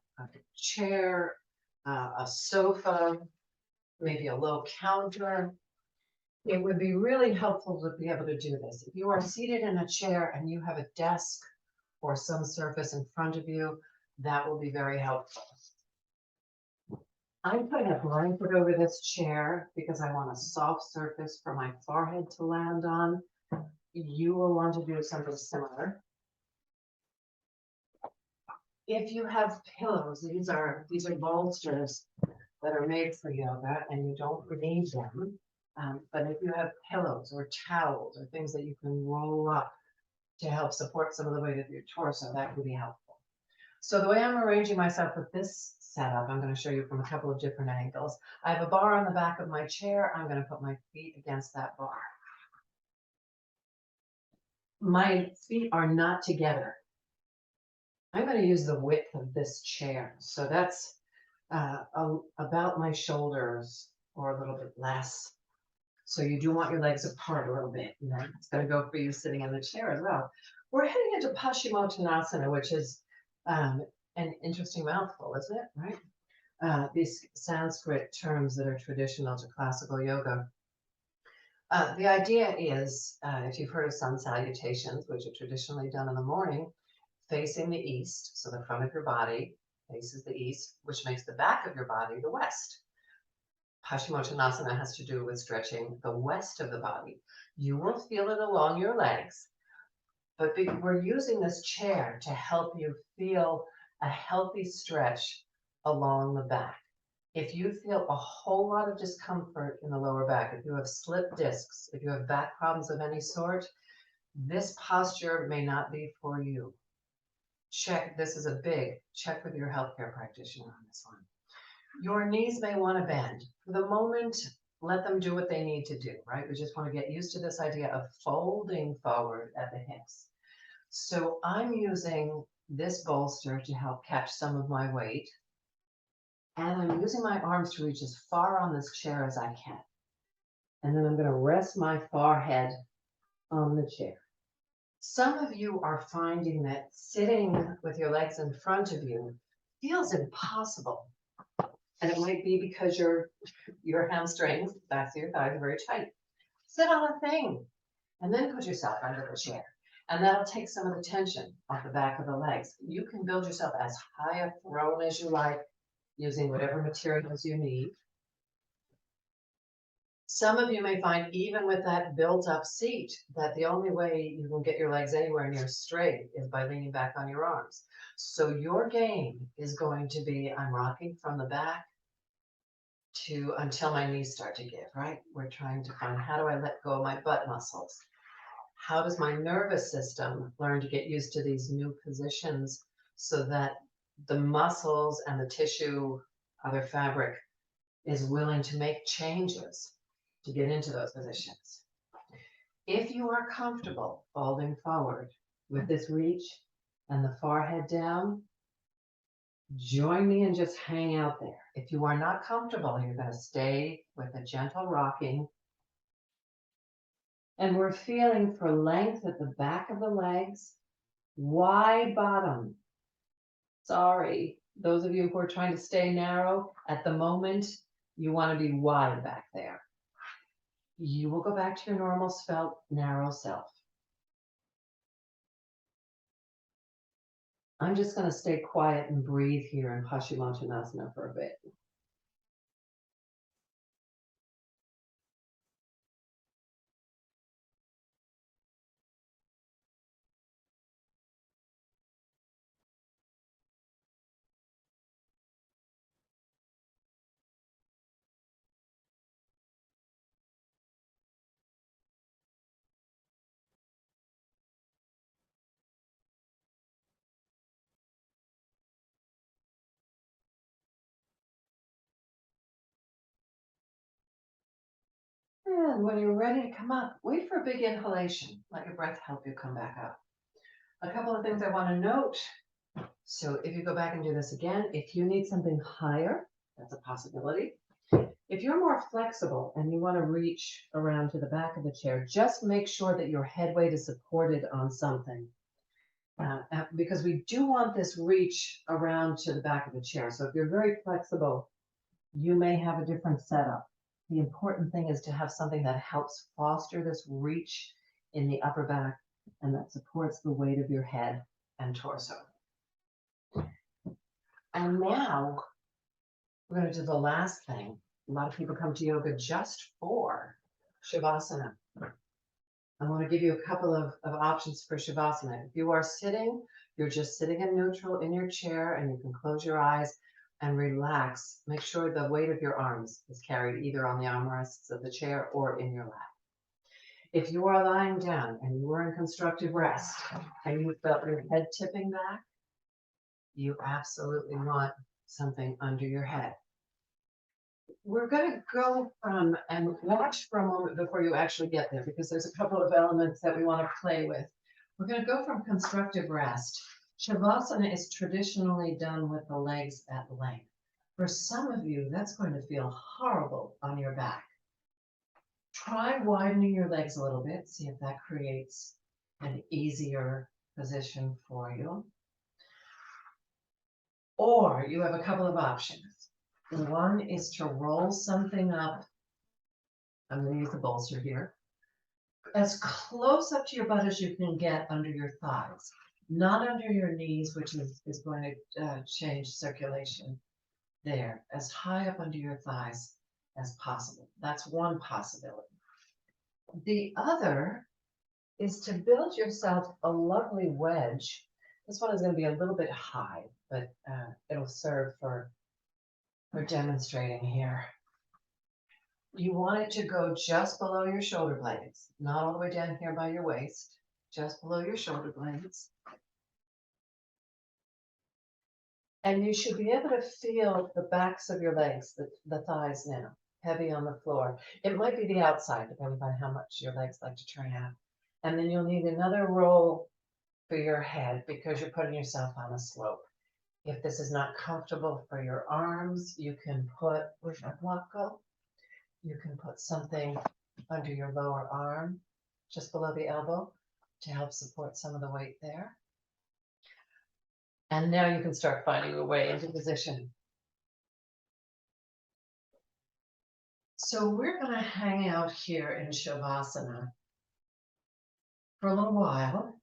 chair, a sofa, maybe a low counter, it would be really helpful to be able to do this. If you are seated in a chair and you have a desk or some surface in front of you, that will be very helpful. I'm putting a blanket over this chair because I want a soft surface for my forehead to land on. You will want to do something similar. If you have pillows, these are bolsters that are made for yoga and you don't need them. But if you have pillows or towels or things that you can roll up to help support some of the weight of your torso, that would be helpful. So the way I'm arranging myself with this setup, I'm going to show you from a couple of different angles. I have a bar on the back of my chair. I'm going to put my feet against that bar. My feet are not together. I'm going to use the width of this chair. So that's about my shoulders or a little bit less. So you do want your legs apart a little bit. And it's going to go for you sitting in the chair as well. We're heading into Paschimottanasana, which is an interesting mouthful, isn't it? Right? These Sanskrit terms that are traditional to classical yoga. The idea is, if you've heard of sun salutations, which are traditionally done in the morning, facing the east, so the front of your body faces the east, which makes the back of your body the west. Paschimottanasana has to do with stretching the west of the body. You will feel it along your legs, but we're using this chair to help you feel a healthy stretch along the back. If you feel a whole lot of discomfort in the lower back, if you have slipped discs, if you have back problems of any sort, this posture may not be for you. Check, this is a big check with your healthcare practitioner on this one. Your knees may want to bend. For the moment, let them do what they need to do, right? We just want to get used to this idea of folding forward at the hips. So I'm using this bolster to help catch some of my weight. And I'm using my arms to reach as far on this chair as I can. And then I'm going to rest my forehead on the chair. Some of you are finding that sitting with your legs in front of you feels impossible. And it might be because your hamstrings, backs of your thighs are very tight. Sit on a thing and then put yourself under the chair. And that'll take some of the tension off the back of the legs. You can build yourself as high a throne as you like. using whatever materials you need. Some of you may find, even with that built-up seat, that the only way you can get your legs anywhere near straight is by leaning back on your arms. So your game is going to be, I'm rocking from the back to until my knees start to give, right? We're trying to find, how do I let go of my butt muscles? How does my nervous system learn to get used to these new positions so that the muscles and the tissue, other fabric, is willing to make changes to get into those positions? If you are comfortable folding forward with this reach and the forehead down, join me and just hang out there. If you are not comfortable, you're going to stay with a gentle rocking. And we're feeling for length at the back of the legs, wide bottom. Sorry, those of you who are trying to stay narrow, at the moment, you want to be wide back there. You will go back to your normal svelte, narrow self. I'm just going to stay quiet and breathe here in Paschimottanasana for a bit. And when you're ready to come up, wait for a big inhalation. Let your breath help you come back up. A couple of things I want to note. So if you go back and do this again, if you need something higher, that's a possibility. If you're more flexible and you want to reach around to the back of the chair, just make sure that your head weight is supported on something. Because we do want this reach around to the back of the chair. So if you're very flexible, you may have a different setup. The important thing is to have something that helps foster this reach in the upper back and that supports the weight of your head and torso. And now we're going to do the last thing. A lot of people come to yoga just for Shavasana. I want to give you a couple of options for Shavasana. If you are sitting, you're just sitting in neutral in your chair and you can close your eyes and relax. Make sure the weight of your arms is carried either on the armrests of the chair or in your lap. If you are lying down and you are in constructive rest and you felt your head tipping back, you absolutely want something under your head. We're going to go from, and watch for a moment before you actually get there, because there's a couple of elements that we want to play with. We're going to go from constructive rest. Shavasana is traditionally done with the legs at length. For some of you, that's going to feel horrible on your back. Try widening your legs a little bit, see if that creates an easier position for you. Or you have a couple of options. One is to roll something up. I'm going to use the bolster here. As close up to your butt as you can get under your thighs, not under your knees, which is going to change circulation there. As high up under your thighs as possible. That's one possibility. The other is to build yourself a lovely wedge. This one is going to be a little bit high, but it'll serve for demonstrating here. You want it to go just below your shoulder blades, not all the way down here by your waist, just below your shoulder blades. And you should be able to feel the backs of your legs, the thighs now, heavy on the floor. It might be the outside, depending on how much your legs like to turn out. And then you'll need another roll for your head because you're putting yourself on a slope. If this is not comfortable for your arms, you can put, where's my block go? You can put something under your lower arm, just below the elbow, to help support some of the weight there. And now you can start finding your way into position. So we're going to hang out here in Shavasana for a little while.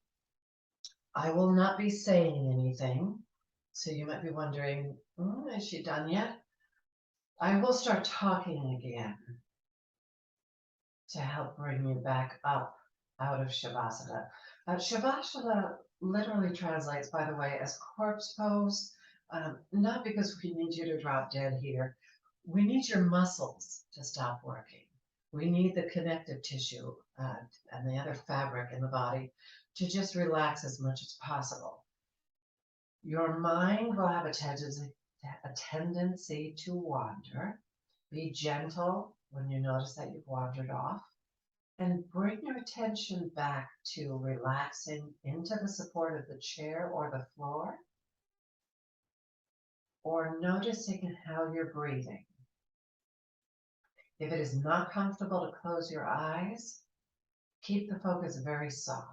I will not be saying anything. So you might be wondering, is she done yet? I will start talking again to help bring you back up out of Shavasana. Shavasana literally translates, by the way, as corpse pose, not because we need you to drop dead here. We need your muscles to stop working. We need the connective tissue and the other fabric in the body to just relax as much as possible. Your mind will have a tendency to wander. Be gentle when you notice that you've wandered off, and bring your attention back to relaxing into the support of the chair or the floor, or noticing how you're breathing. If it is not comfortable to close your eyes, keep the focus very soft.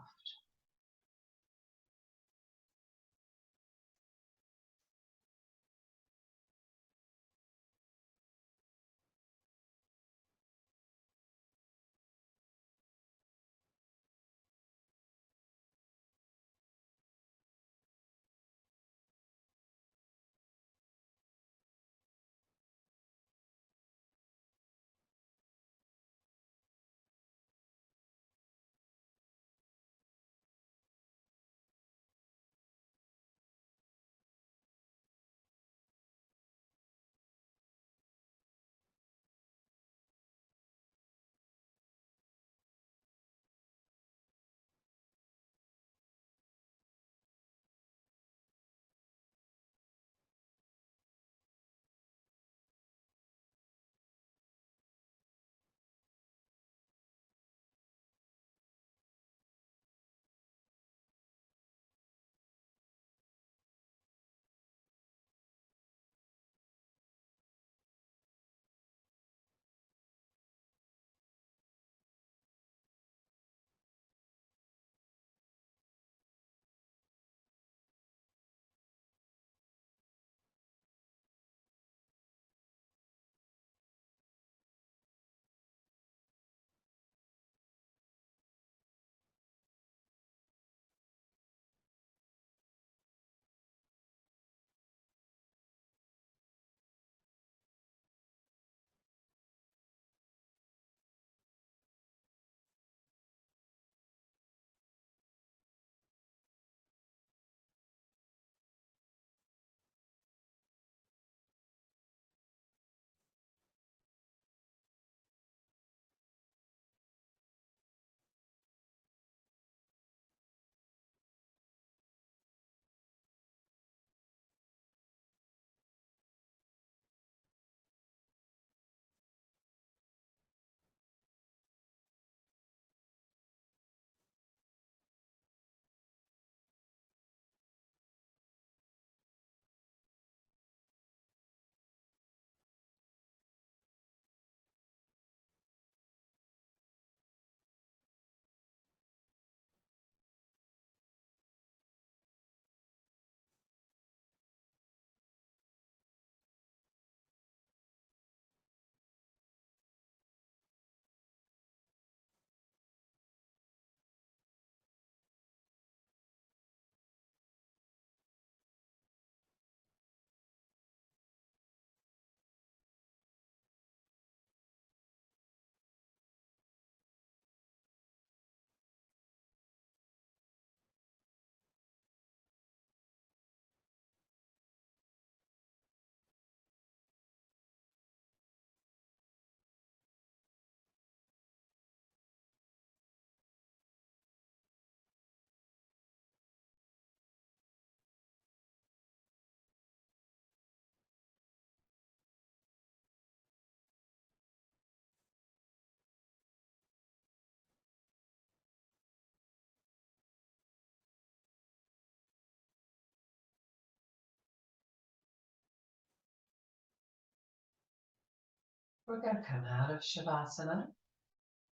We're going to come out of Shavasana.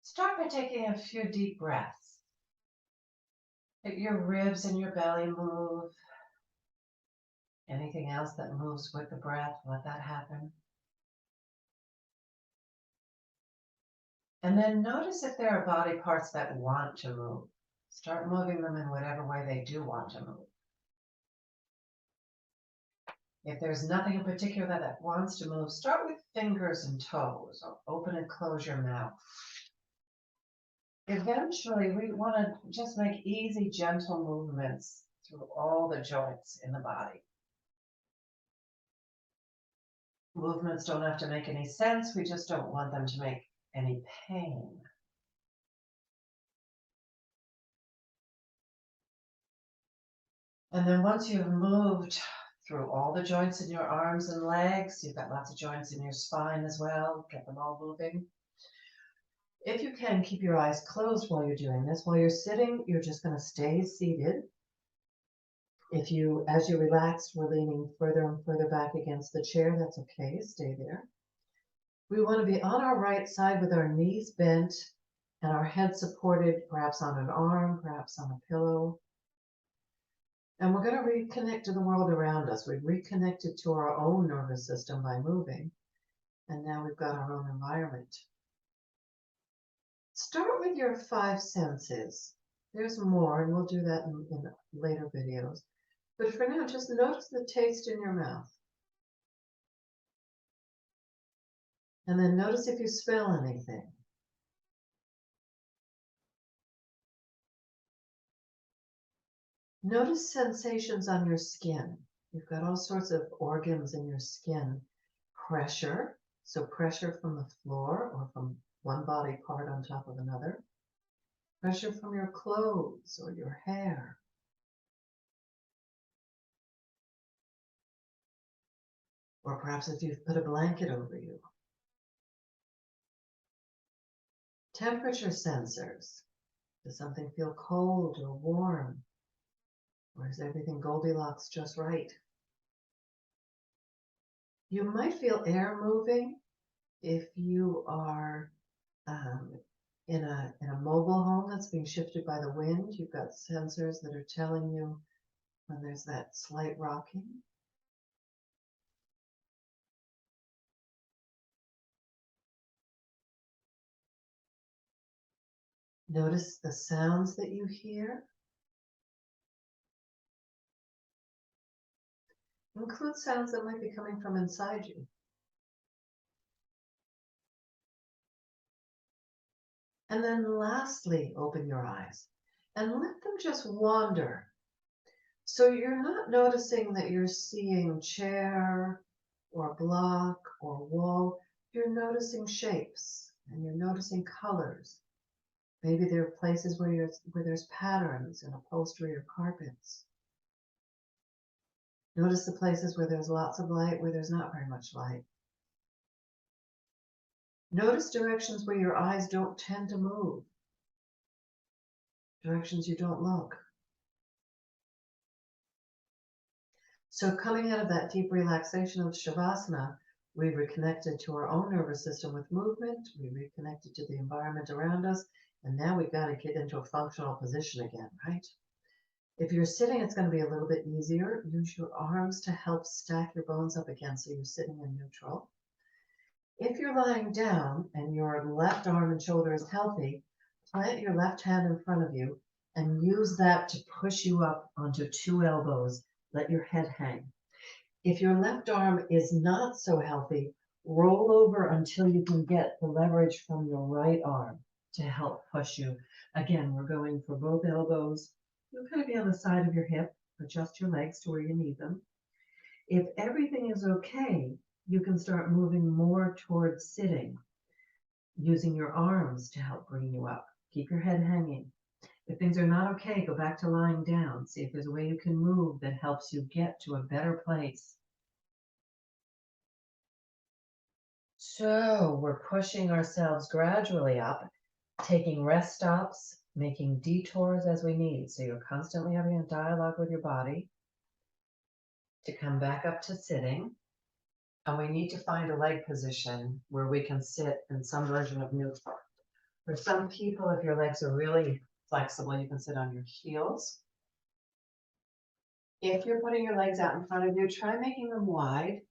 Start by taking a few deep breaths. Let your ribs and your belly move. Anything else that moves with the breath, let that happen. And then notice if there are body parts that want to move. Start moving them in whatever way they do want to move. If there's nothing in particular that wants to move, start with fingers and toes, or open and close your mouth. Eventually, we want to just make easy, gentle movements through all the joints in the body. Movements don't have to make any sense. We just don't want them to make any pain. And then once you've moved through all the joints in your arms and legs, you've got lots of joints in your spine as well, get them all moving. If you can, keep your eyes closed while you're doing this. While you're sitting, you're just going to stay seated. If you, as you relax, we're leaning further and further back against the chair, that's okay, stay there. We want to be on our right side with our knees bent and our head supported, perhaps on an arm, perhaps on a pillow. And we're going to reconnect to the world around us. We've reconnected to our own nervous system by moving, and now we've got our own environment. Start with your 5 senses. There's more, and we'll do that in later videos. But for now, just notice the taste in your mouth. And then notice if you smell anything. Notice sensations on your skin. You've got all sorts of organs in your skin. Pressure, so pressure from the floor or from one body part on top of another. Pressure from your clothes or your hair. Or perhaps if you've put a blanket over you. Temperature sensors. Does something feel cold or warm? Or is everything Goldilocks just right? You might feel air moving if you are in a mobile home that's being shifted by the wind. You've got sensors that are telling you when there's that slight rocking. Notice the sounds that you hear. Include sounds that might be coming from inside you. And then lastly, open your eyes and let them just wander. So you're not noticing that you're seeing chair or block or wall. You're noticing shapes and you're noticing colors. Maybe there are places where there's patterns in upholstery or carpets. Notice the places where there's lots of light, where there's not very much light. Notice directions where your eyes don't tend to move. Directions you don't look. So coming out of that deep relaxation of Shavasana, we reconnected to our own nervous system with movement. We reconnected to the environment around us. And now we've got to get into a functional position again, right? If you're sitting, it's going to be a little bit easier. Use your arms to help stack your bones up again so you're sitting in neutral. If you're lying down and your left arm and shoulder is healthy, plant your left hand in front of you and use that to push you up onto 2 elbows. Let your head hang. If your left arm is not so healthy, roll over until you can get the leverage from your right arm to help push you. Again, we're going for both elbows. You'll kind of be on the side of your hip. Adjust your legs to where you need them. If everything is okay, you can start moving more towards sitting, using your arms to help bring you up. Keep your head hanging. If things are not okay, go back to lying down. See if there's a way you can move that helps you get to a better place. So we're pushing ourselves gradually up, taking rest stops, making detours as we need. So you're constantly having a dialogue with your body to come back up to sitting. And we need to find a leg position where we can sit in some version of neutral. For some people, if your legs are really flexible, you can sit on your heels. If you're putting your legs out in front of you, try making them wide.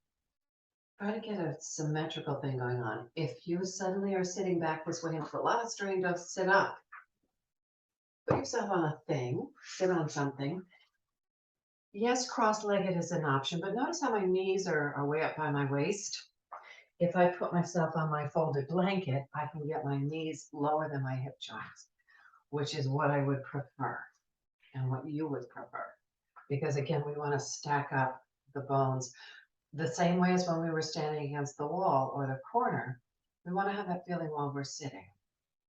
Try to get a symmetrical thing going on. If you suddenly are sitting back this way and feel a lot of strain, don't sit up. Put yourself on a thing, sit on something, Yes, cross-legged is an option, but notice how my knees are way up by my waist. If I put myself on my folded blanket, I can get my knees lower than my hip joints, which is what I would prefer and what you would prefer. Because again, we want to stack up the bones the same way as when we were standing against the wall or the corner. We want to have that feeling while we're sitting.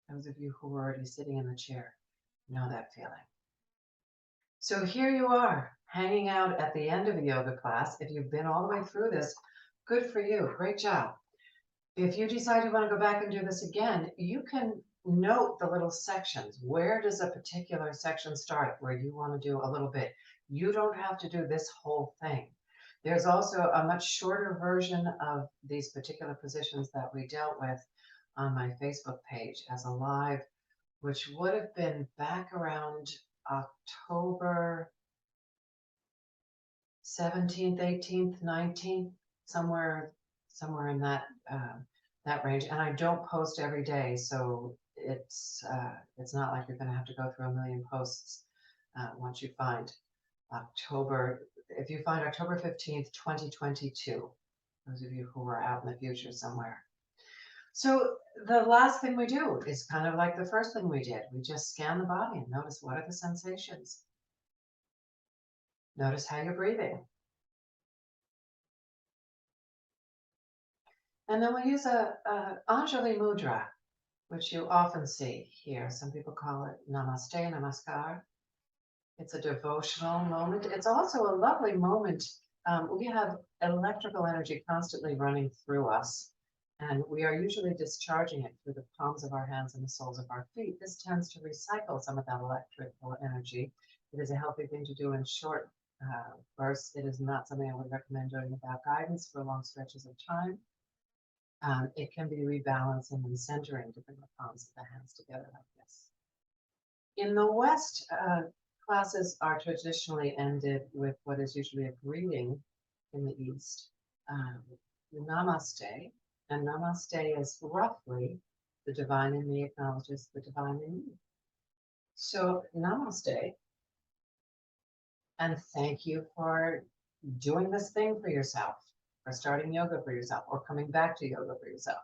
Those of you who are already sitting in the chair know that feeling. So here you are, hanging out at the end of a yoga class. If you've been all the way through this, good for you. Great job. If you decide you want to go back and do this again, you can note the little sections. Where does a particular section start where you want to do a little bit? You don't have to do this whole thing. There's also a much shorter version of these particular positions that we dealt with on my Facebook page as a live, which would have been back around October 17th, 18th, 19th, somewhere in that range. And I don't post every day, so it's not like you're going to have to go through a million posts once you find October. If you find October 15th, 2022, those of you who are out in the future somewhere. So the last thing we do is kind of like the first thing we did. We just scan the body and notice what are the sensations. Notice how you're breathing. And then we use a Anjali Mudra, which you often see here. Some people call it Namaste, Namaskar. It's a devotional moment. It's also a lovely moment. We have electrical energy constantly running through us, and we are usually discharging it through the palms of our hands and the soles of our feet. This tends to recycle some of that electrical energy. It is a healthy thing to do in short bursts. It is not something I would recommend doing without guidance for long stretches of time. It can be rebalancing and centering to bring the palms of the hands together like this. In the West, classes are traditionally ended with what is usually a greeting in the East, Namaste. And Namaste is roughly the divine in me acknowledges the divine in you. So Namaste, and thank you for doing this thing for yourself, or starting yoga for yourself, or coming back to yoga for yourself.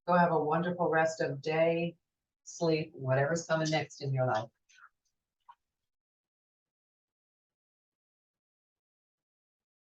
Go have a wonderful rest of day, sleep, whatever's coming next in your life.